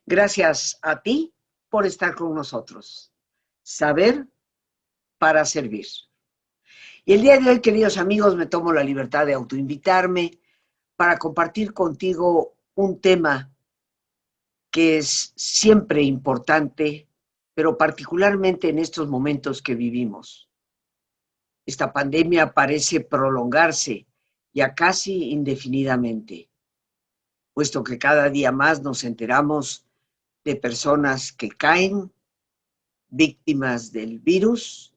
Gracias a ti por estar con nosotros. Saber para servir. Y el día de hoy, queridos amigos, me tomo la libertad de autoinvitarme para compartir contigo un tema que es siempre importante, pero particularmente en estos momentos que vivimos. Esta pandemia parece prolongarse ya casi indefinidamente, puesto que cada día más nos enteramos de personas que caen víctimas del virus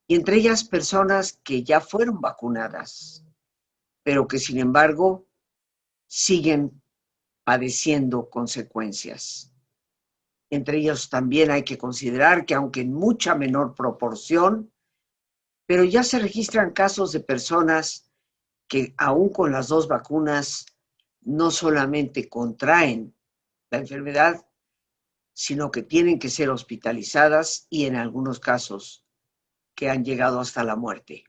y entre ellas personas que ya fueron vacunadas, pero que sin embargo siguen padeciendo consecuencias. Entre ellos también hay que considerar que aunque en mucha menor proporción, pero ya se registran casos de personas que aún con las dos vacunas no solamente contraen la enfermedad, sino que tienen que ser hospitalizadas y en algunos casos que han llegado hasta la muerte.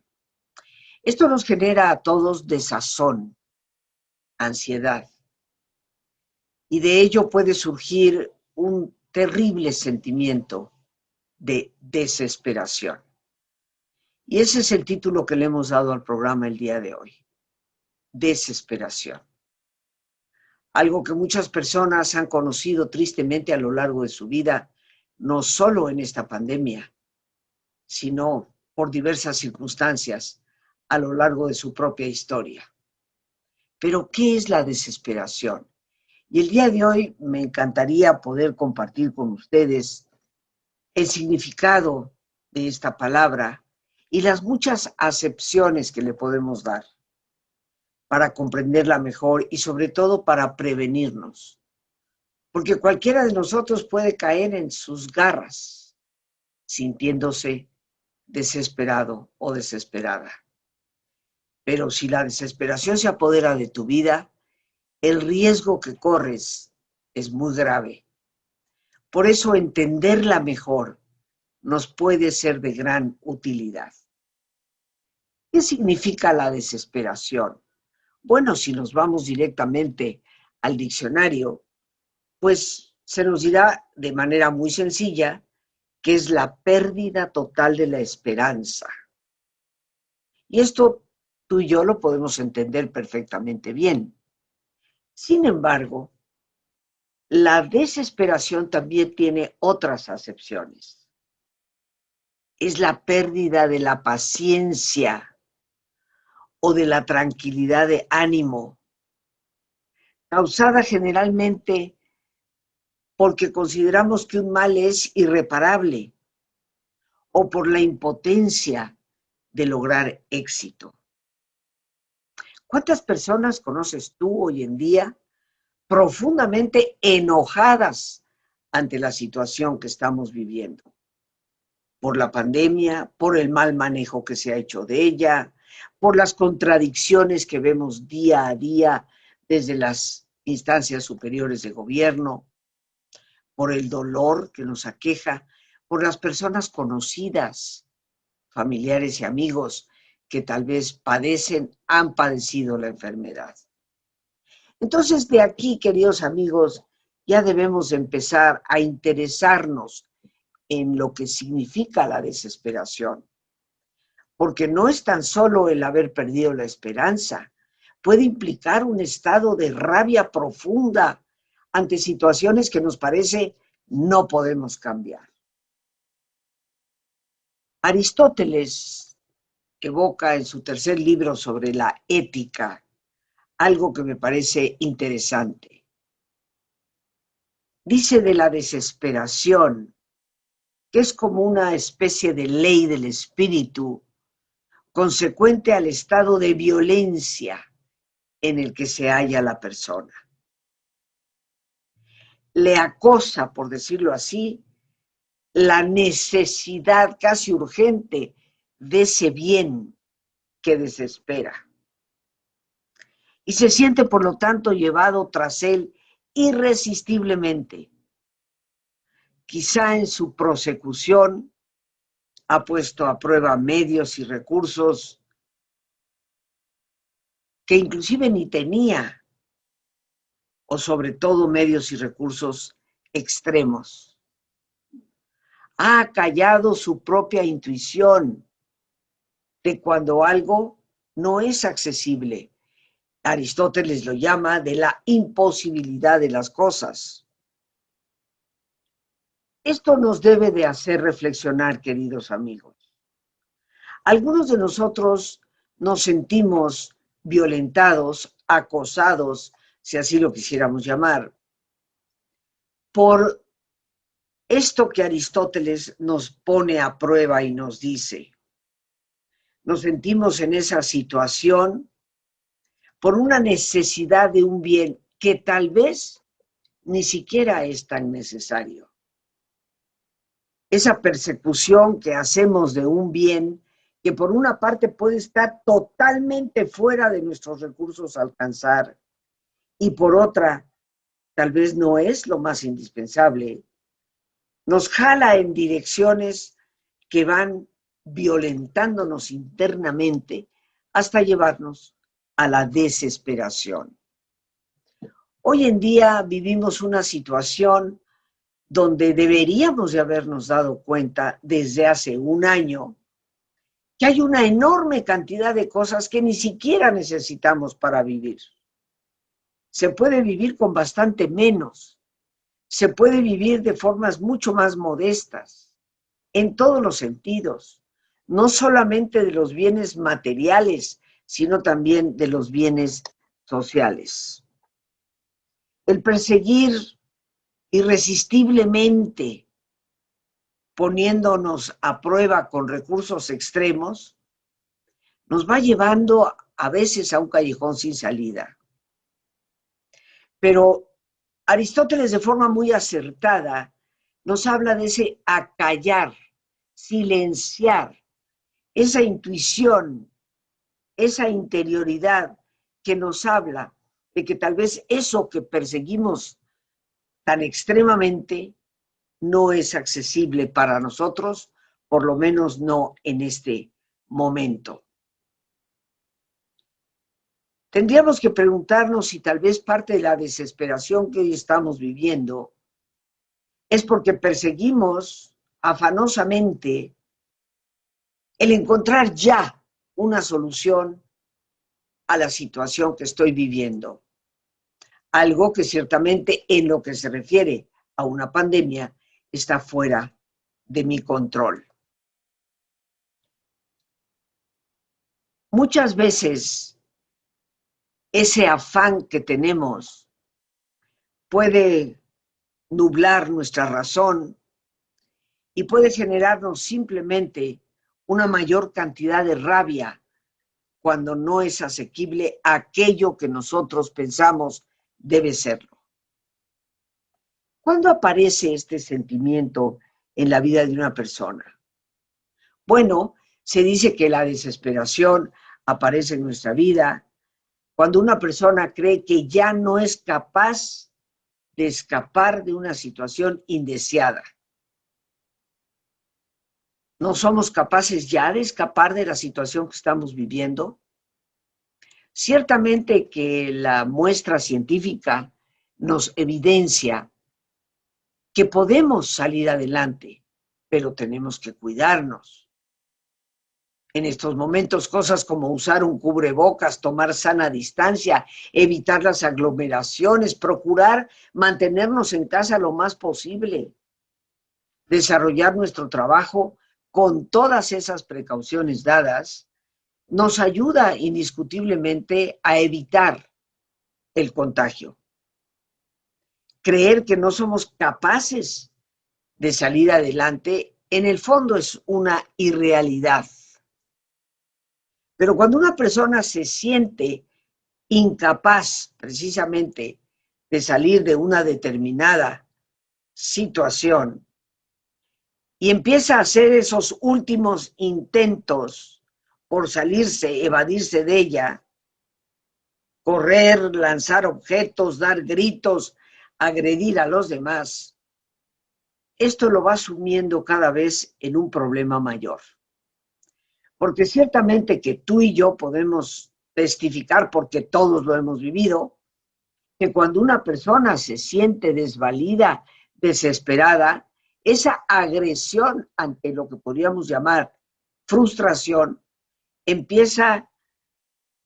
Esto nos genera a todos desazón, ansiedad, y de ello puede surgir un terrible sentimiento de desesperación. Y ese es el título que le hemos dado al programa el día de hoy, desesperación. Algo que muchas personas han conocido tristemente a lo largo de su vida, no solo en esta pandemia, sino por diversas circunstancias a lo largo de su propia historia. Pero, ¿qué es la desesperación? Y el día de hoy me encantaría poder compartir con ustedes el significado de esta palabra y las muchas acepciones que le podemos dar para comprenderla mejor y sobre todo para prevenirnos. Porque cualquiera de nosotros puede caer en sus garras sintiéndose desesperado o desesperada. Pero si la desesperación se apodera de tu vida, el riesgo que corres es muy grave. Por eso entenderla mejor nos puede ser de gran utilidad. ¿Qué significa la desesperación? Bueno, si nos vamos directamente al diccionario, pues se nos dirá de manera muy sencilla que es la pérdida total de la esperanza. Y esto tú y yo lo podemos entender perfectamente bien. Sin embargo, la desesperación también tiene otras acepciones. Es la pérdida de la paciencia o de la tranquilidad de ánimo, causada generalmente porque consideramos que un mal es irreparable o por la impotencia de lograr éxito. ¿Cuántas personas conoces tú hoy en día profundamente enojadas ante la situación que estamos viviendo? Por la pandemia, por el mal manejo que se ha hecho de ella, por las contradicciones que vemos día a día desde las instancias superiores de gobierno, por el dolor que nos aqueja, por las personas conocidas, familiares y amigos que tal vez han padecido la enfermedad. Entonces, de aquí, queridos amigos, ya debemos empezar a interesarnos en lo que significa la desesperación, porque no es tan solo el haber perdido la esperanza, puede implicar un estado de rabia profunda ante situaciones que nos parece no podemos cambiar. Aristóteles evoca en su tercer libro sobre la ética algo que me parece interesante. Dice de la desesperación que es como una especie de ley del espíritu consecuente al estado de violencia en el que se halla la persona. Le acosa, por decirlo así, la necesidad casi urgente de ese bien que desespera. Y se siente, por lo tanto, llevado tras él irresistiblemente. Quizá en su prosecución ha puesto a prueba medios y recursos que inclusive ni tenía, o sobre todo medios y recursos extremos. Ha callado su propia intuición de cuando algo no es accesible. Aristóteles lo llama de la imposibilidad de las cosas. Esto nos debe de hacer reflexionar, queridos amigos. Algunos de nosotros nos sentimos violentados, acosados, si así lo quisiéramos llamar, por esto que Aristóteles nos pone a prueba y nos dice. Nos sentimos en esa situación por una necesidad de un bien que tal vez ni siquiera es tan necesario. Esa persecución que hacemos de un bien que por una parte puede estar totalmente fuera de nuestros recursos a alcanzar y por otra tal vez no es lo más indispensable, nos jala en direcciones que van violentándonos internamente hasta llevarnos a la desesperación. Hoy en día vivimos una situación donde deberíamos de habernos dado cuenta desde hace un año que hay una enorme cantidad de cosas que ni siquiera necesitamos para vivir. Se puede vivir con bastante menos. Se puede vivir de formas mucho más modestas, en todos los sentidos, no solamente de los bienes materiales, sino también de los bienes sociales. El perseguir irresistiblemente, poniéndonos a prueba con recursos extremos, nos va llevando a veces a un callejón sin salida. Pero Aristóteles, de forma muy acertada, nos habla de ese acallar, silenciar, esa intuición, esa interioridad que nos habla de que tal vez eso que perseguimos tan extremadamente no es accesible para nosotros, por lo menos no en este momento. Tendríamos que preguntarnos si tal vez parte de la desesperación que hoy estamos viviendo es porque perseguimos afanosamente el encontrar ya una solución a la situación que estoy viviendo. Algo que ciertamente en lo que se refiere a una pandemia está fuera de mi control. Muchas veces ese afán que tenemos puede nublar nuestra razón y puede generarnos simplemente una mayor cantidad de rabia cuando no es asequible aquello que nosotros pensamos debe serlo. ¿Cuándo aparece este sentimiento en la vida de una persona? Bueno, se dice que la desesperación aparece en nuestra vida cuando una persona cree que ya no es capaz de escapar de una situación indeseada. ¿No somos capaces ya de escapar de la situación que estamos viviendo? Ciertamente que la muestra científica nos evidencia que podemos salir adelante, pero tenemos que cuidarnos. En estos momentos, cosas como usar un cubrebocas, tomar sana distancia, evitar las aglomeraciones, procurar mantenernos en casa lo más posible, desarrollar nuestro trabajo con todas esas precauciones dadas, nos ayuda indiscutiblemente a evitar el contagio. Creer que no somos capaces de salir adelante, en el fondo es una irrealidad. Pero cuando una persona se siente incapaz precisamente de salir de una determinada situación y empieza a hacer esos últimos intentos por salirse, evadirse de ella, correr, lanzar objetos, dar gritos, agredir a los demás, esto lo va asumiendo cada vez en un problema mayor. Porque ciertamente que tú y yo podemos testificar, porque todos lo hemos vivido, que cuando una persona se siente desvalida, desesperada, esa agresión ante lo que podríamos llamar frustración, empieza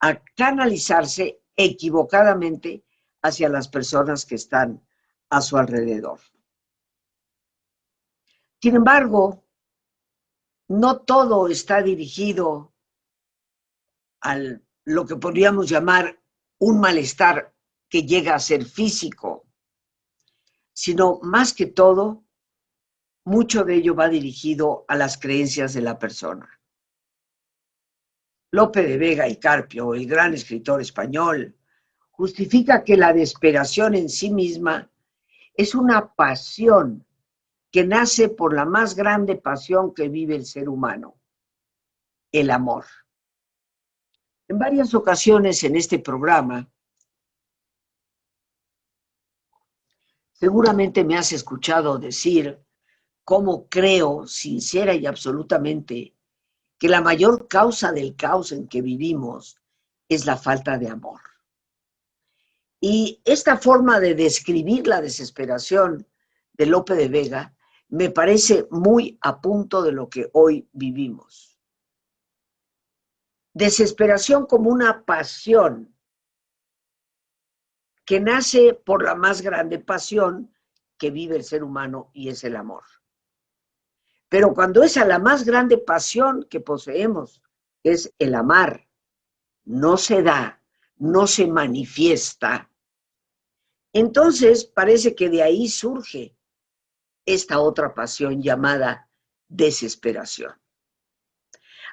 a canalizarse equivocadamente hacia las personas que están a su alrededor. Sin embargo, no todo está dirigido a lo que podríamos llamar un malestar que llega a ser físico, sino más que todo, mucho de ello va dirigido a las creencias de la persona. Lope de Vega y Carpio, el gran escritor español, justifica que la desesperación en sí misma es una pasión que nace por la más grande pasión que vive el ser humano, el amor. En varias ocasiones en este programa, seguramente me has escuchado decir cómo creo sincera y absolutamente que la mayor causa del caos en que vivimos es la falta de amor. Y esta forma de describir la desesperación de Lope de Vega me parece muy a punto de lo que hoy vivimos. Desesperación como una pasión que nace por la más grande pasión que vive el ser humano y es el amor. Pero cuando esa la más grande pasión que poseemos es el amar, no se da, no se manifiesta, entonces parece que de ahí surge esta otra pasión llamada desesperación.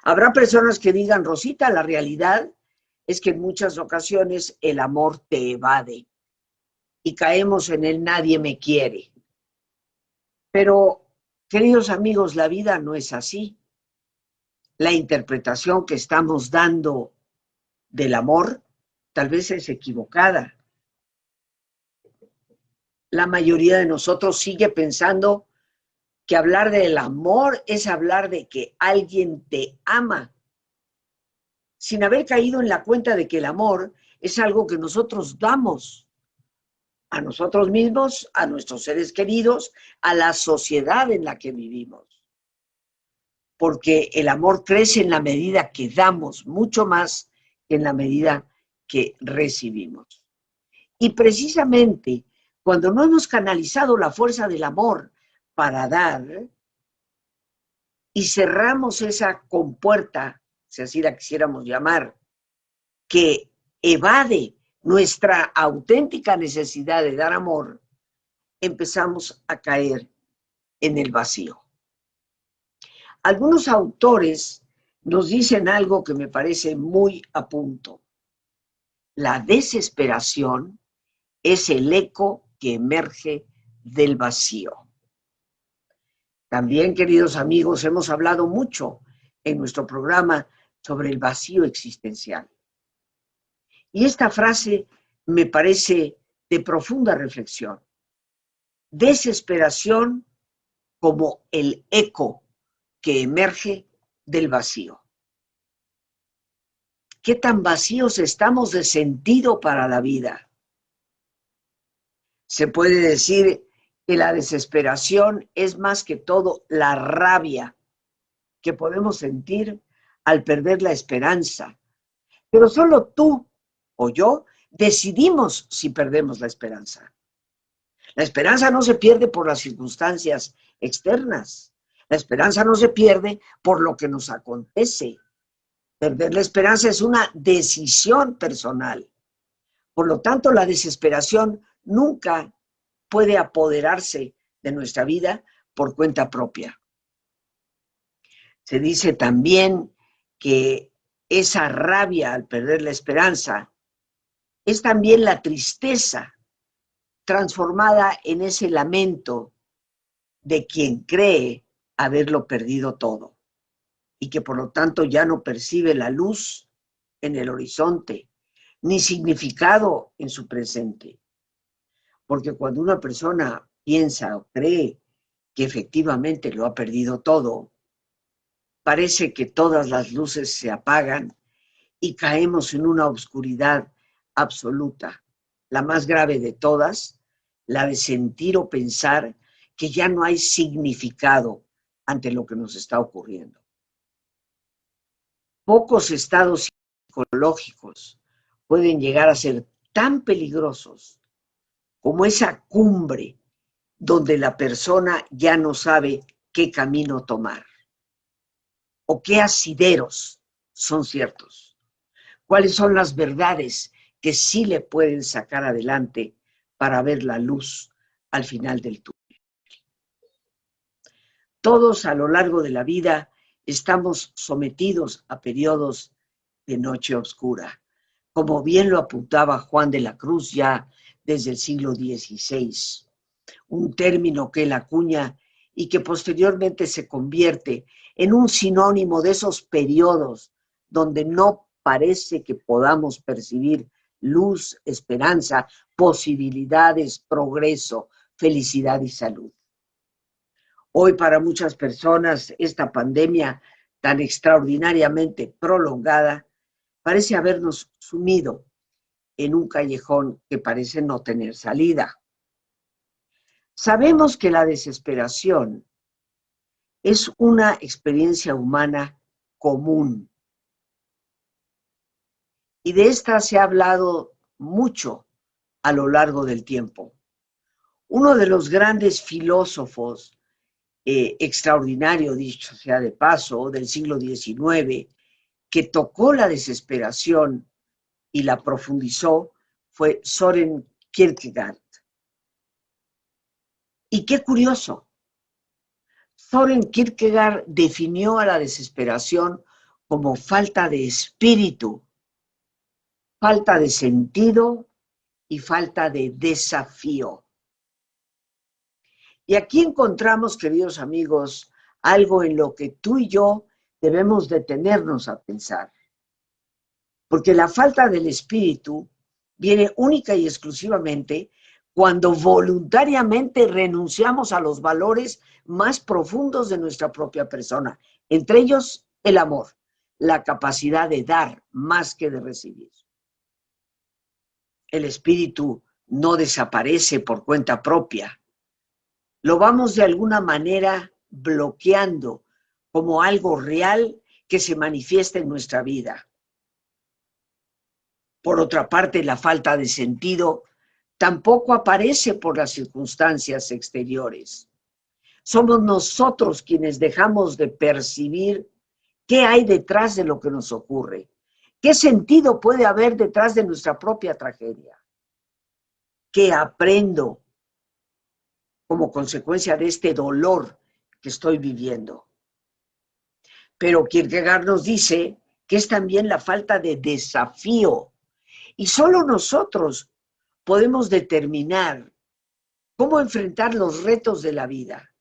Habrá personas que digan, Rosita, la realidad es que en muchas ocasiones el amor te evade y caemos en el nadie me quiere. Pero, queridos amigos, la vida no es así. La interpretación que estamos dando del amor tal vez es equivocada. La mayoría de nosotros sigue pensando que hablar del amor es hablar de que alguien te ama, sin haber caído en la cuenta de que el amor es algo que nosotros damos a nosotros mismos, a nuestros seres queridos, a la sociedad en la que vivimos. Porque el amor crece en la medida que damos, mucho más que en la medida que recibimos. Y precisamente cuando no hemos canalizado la fuerza del amor para dar y cerramos esa compuerta, si así la quisiéramos llamar, que evade nuestra auténtica necesidad de dar amor, empezamos a caer en el vacío. Algunos autores nos dicen algo que me parece muy a punto. La desesperación es el eco que emerge del vacío. También, queridos amigos, hemos hablado mucho en nuestro programa sobre el vacío existencial. Y esta frase me parece de profunda reflexión. Desesperación como el eco que emerge del vacío. ¿Qué tan vacíos estamos de sentido para la vida? Se puede decir que la desesperación es más que todo la rabia que podemos sentir al perder la esperanza. Pero solo tú o yo decidimos si perdemos la esperanza. La esperanza no se pierde por las circunstancias externas. La esperanza no se pierde por lo que nos acontece. Perder la esperanza es una decisión personal. Por lo tanto, la desesperación nunca puede apoderarse de nuestra vida por cuenta propia. Se dice también que esa rabia al perder la esperanza es también la tristeza transformada en ese lamento de quien cree haberlo perdido todo y que por lo tanto ya no percibe la luz en el horizonte ni significado en su presente. Porque cuando una persona piensa o cree que efectivamente lo ha perdido todo, parece que todas las luces se apagan y caemos en una oscuridad absoluta, la más grave de todas, la de sentir o pensar que ya no hay significado ante lo que nos está ocurriendo. Pocos estados psicológicos pueden llegar a ser tan peligrosos como esa cumbre donde la persona ya no sabe qué camino tomar o qué asideros son ciertos, cuáles son las verdades que sí le pueden sacar adelante para ver la luz al final del túnel. Todos a lo largo de la vida estamos sometidos a periodos de noche oscura, como bien lo apuntaba Juan de la Cruz ya desde el siglo XVI, un término que él acuña y que posteriormente se convierte en un sinónimo de esos periodos donde no parece que podamos percibir luz, esperanza, posibilidades, progreso, felicidad y salud. Hoy para muchas personas esta pandemia tan extraordinariamente prolongada parece habernos sumido en un callejón que parece no tener salida. Sabemos que la desesperación es una experiencia humana común y de esta se ha hablado mucho a lo largo del tiempo. Uno de los grandes filósofos extraordinario, dicho sea de paso, del siglo XIX, que tocó la desesperación y la profundizó, fue Søren Kierkegaard. Y qué curioso, Søren Kierkegaard definió a la desesperación como falta de espíritu, falta de sentido y falta de desafío. Y aquí encontramos, queridos amigos, algo en lo que tú y yo debemos detenernos a pensar. Porque la falta del espíritu viene única y exclusivamente cuando voluntariamente renunciamos a los valores más profundos de nuestra propia persona, entre ellos el amor, la capacidad de dar más que de recibir. El espíritu no desaparece por cuenta propia. Lo vamos de alguna manera bloqueando como algo real que se manifiesta en nuestra vida. Por otra parte, la falta de sentido tampoco aparece por las circunstancias exteriores. Somos nosotros quienes dejamos de percibir qué hay detrás de lo que nos ocurre, qué sentido puede haber detrás de nuestra propia tragedia, qué aprendo como consecuencia de este dolor que estoy viviendo. Pero Kierkegaard nos dice que es también la falta de desafío. Y solo nosotros podemos determinar cómo enfrentar los retos de la vida,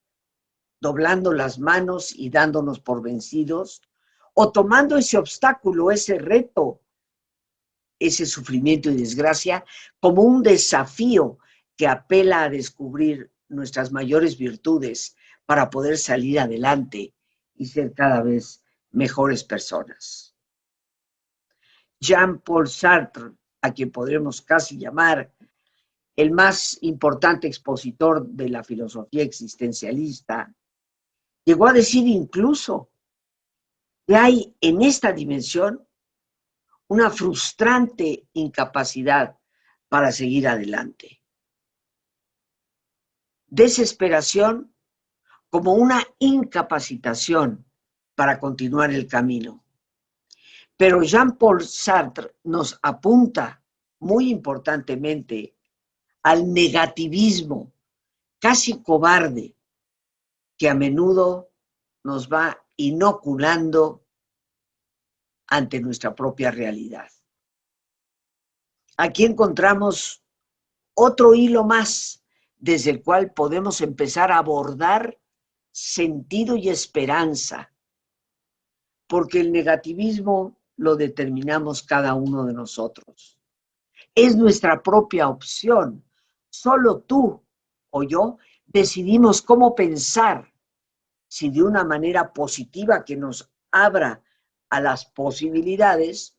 doblando las manos y dándonos por vencidos, o tomando ese obstáculo, ese reto, ese sufrimiento y desgracia, como un desafío que apela a descubrir nuestras mayores virtudes para poder salir adelante y ser cada vez mejores personas. Jean-Paul Sartre, a quien podremos casi llamar el más importante expositor de la filosofía existencialista, llegó a decir incluso que hay en esta dimensión una frustrante incapacidad para seguir adelante. Desesperación como una incapacitación para continuar el camino. Pero Jean-Paul Sartre nos apunta muy importantemente al negativismo casi cobarde que a menudo nos va inoculando ante nuestra propia realidad. Aquí encontramos otro hilo más desde el cual podemos empezar a abordar sentido y esperanza, porque el negativismo lo determinamos cada uno de nosotros. Es nuestra propia opción. Solo tú o yo decidimos cómo pensar, si de una manera positiva que nos abra a las posibilidades,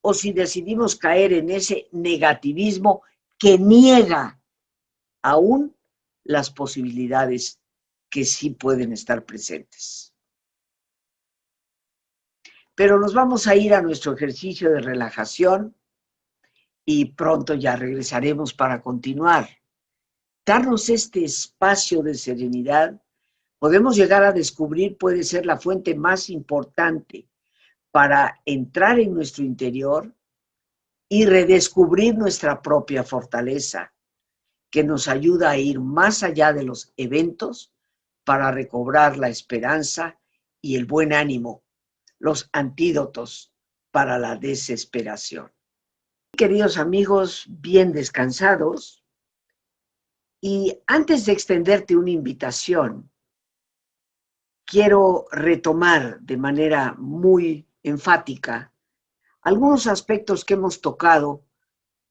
o si decidimos caer en ese negativismo que niega aún las posibilidades que sí pueden estar presentes. Pero nos vamos a ir a nuestro ejercicio de relajación y pronto ya regresaremos para continuar. Darnos este espacio de serenidad, podemos llegar a descubrir, puede ser la fuente más importante para entrar en nuestro interior y redescubrir nuestra propia fortaleza, que nos ayuda a ir más allá de los eventos para recobrar la esperanza y el buen ánimo, los antídotos para la desesperación. Queridos amigos, bien descansados, y antes de extenderte una invitación, quiero retomar de manera muy enfática algunos aspectos que hemos tocado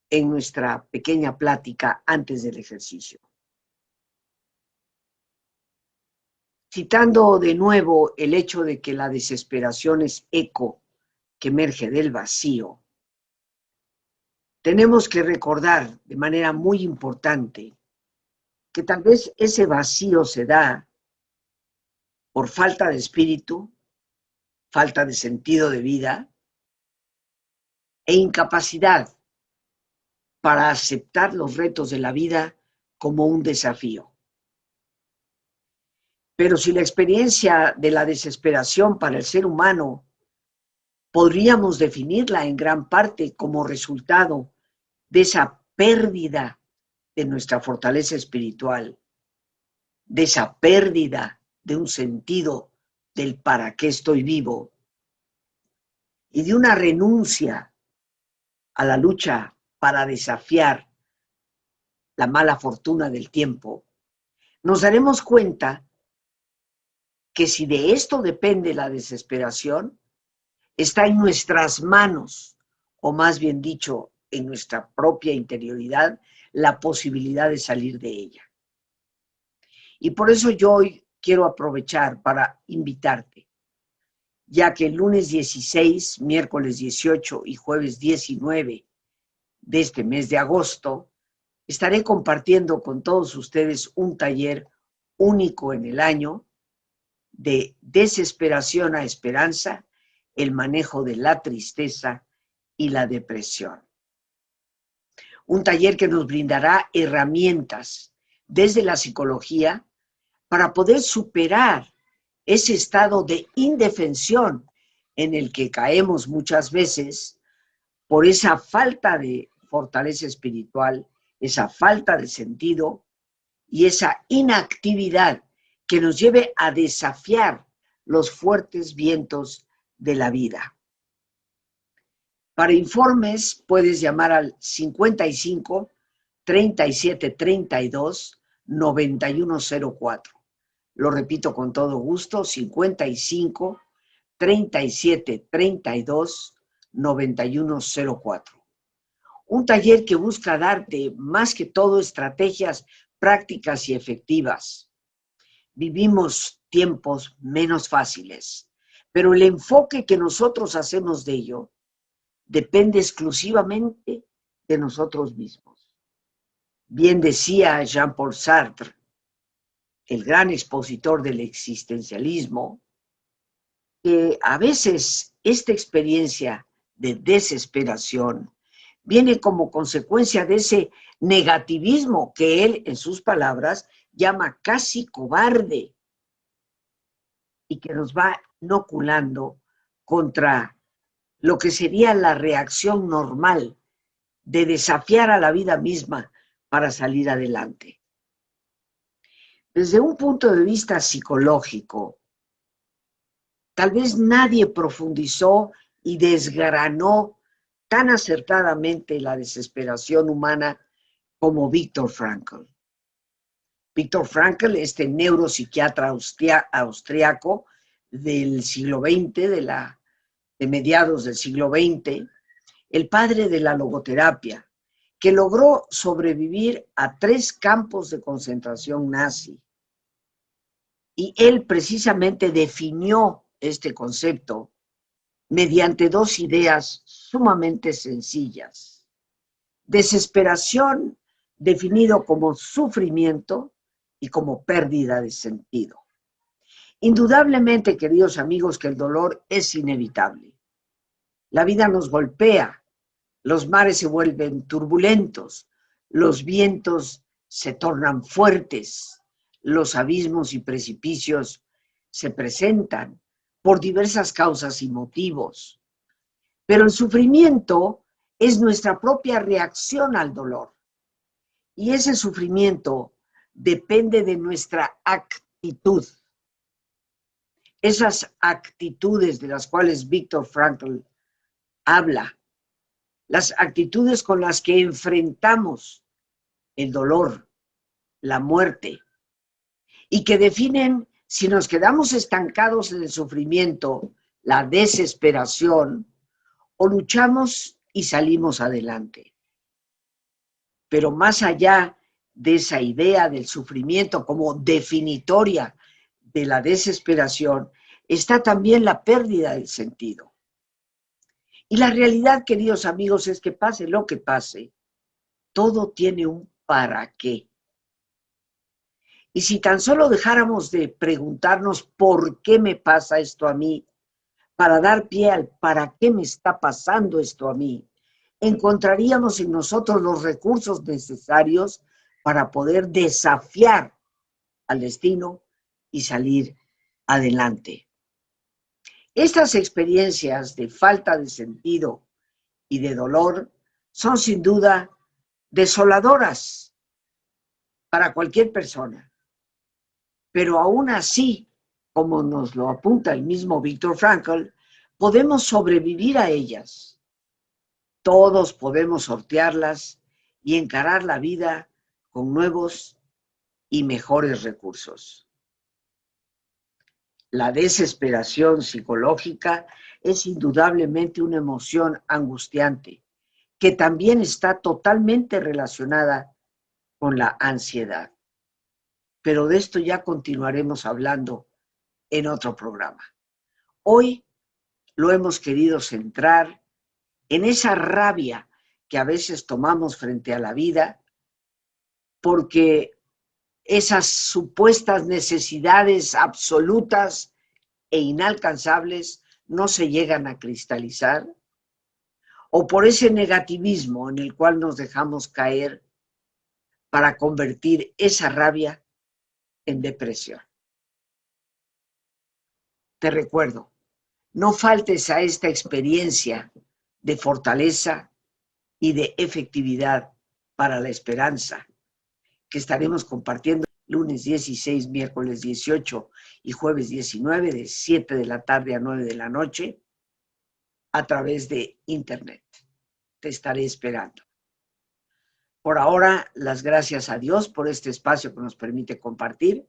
en nuestra pequeña plática antes del ejercicio. Citando de nuevo el hecho de que la desesperación es eco que emerge del vacío, tenemos que recordar de manera muy importante que tal vez ese vacío se da por falta de espíritu, falta de sentido de vida e incapacidad para aceptar los retos de la vida como un desafío. Pero si la experiencia de la desesperación para el ser humano podríamos definirla en gran parte como resultado de esa pérdida de nuestra fortaleza espiritual, de esa pérdida de un sentido del para qué estoy vivo y de una renuncia a la lucha para desafiar la mala fortuna del tiempo, nos daremos cuenta que si de esto depende la desesperación, está en nuestras manos, o más bien dicho, en nuestra propia interioridad, la posibilidad de salir de ella. Y por eso yo hoy quiero aprovechar para invitarte, ya que el lunes 16, miércoles 18 y jueves 19 de este mes de agosto, estaré compartiendo con todos ustedes un taller único en el año de desesperación a esperanza, el manejo de la tristeza y la depresión. Un taller que nos brindará herramientas desde la psicología para poder superar ese estado de indefensión en el que caemos muchas veces por esa falta de fortaleza espiritual, esa falta de sentido y esa inactividad que nos lleve a desafiar los fuertes vientos de la vida. Para informes puedes llamar al 55 37 32 9104. Lo repito con todo gusto, 55 37 32 9104. Un taller que busca darte más que todo estrategias prácticas y efectivas. Vivimos tiempos menos fáciles, pero el enfoque que nosotros hacemos de ello depende exclusivamente de nosotros mismos. Bien decía Jean-Paul Sartre, el gran expositor del existencialismo, que a veces esta experiencia de desesperación viene como consecuencia de ese negativismo que él, en sus palabras, llama casi cobarde y que nos va inoculando contra lo que sería la reacción normal de desafiar a la vida misma para salir adelante. Desde un punto de vista psicológico, tal vez nadie profundizó y desgranó tan acertadamente la desesperación humana como Viktor Frankl. Viktor Frankl, este neuropsiquiatra austriaco del siglo XX, de mediados del siglo XX, el padre de la logoterapia, que logró sobrevivir a 3 campos de concentración nazi. Y él precisamente definió este concepto mediante 2 ideas sumamente sencillas. Desesperación, definido como sufrimiento, y como pérdida de sentido. Indudablemente, queridos amigos, que el dolor es inevitable. La vida nos golpea, los mares se vuelven turbulentos, los vientos se tornan fuertes, los abismos y precipicios se presentan por diversas causas y motivos. Pero el sufrimiento es nuestra propia reacción al dolor. Y ese sufrimiento depende de nuestra actitud. Esas actitudes de las cuales Viktor Frankl habla, las actitudes con las que enfrentamos el dolor, la muerte, y que definen si nos quedamos estancados en el sufrimiento, la desesperación, o luchamos y salimos adelante. Pero más allá de esa idea del sufrimiento como definitoria de la desesperación, está también la pérdida del sentido. Y la realidad, queridos amigos, es que pase lo que pase, todo tiene un para qué. Y si tan solo dejáramos de preguntarnos por qué me pasa esto a mí, para dar pie al para qué me está pasando esto a mí, encontraríamos en nosotros los recursos necesarios para poder desafiar al destino y salir adelante. Estas experiencias de falta de sentido y de dolor son sin duda desoladoras para cualquier persona. Pero aún así, como nos lo apunta el mismo Viktor Frankl, podemos sobrevivir a ellas. Todos podemos sortearlas y encarar la vida con nuevos y mejores recursos. La desesperación psicológica es indudablemente una emoción angustiante que también está totalmente relacionada con la ansiedad. Pero de esto ya continuaremos hablando en otro programa. Hoy lo hemos querido centrar en esa rabia que a veces tomamos frente a la vida porque esas supuestas necesidades absolutas e inalcanzables no se llegan a cristalizar, o por ese negativismo en el cual nos dejamos caer para convertir esa rabia en depresión. Te recuerdo, no faltes a esta experiencia de fortaleza y de efectividad para la esperanza que estaremos compartiendo lunes 16, miércoles 18 y jueves 19 de 7 de la tarde a 9 de la noche a través de internet. Te estaré esperando. Por ahora, las gracias a Dios por este espacio que nos permite compartir.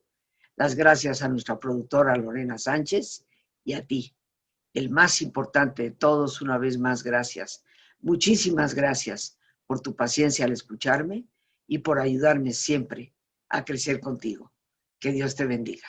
Las gracias a nuestra productora Lorena Sánchez y a ti, el más importante de todos, una vez más, gracias. Muchísimas gracias por tu paciencia al escucharme y por ayudarme siempre a crecer contigo. Que Dios te bendiga.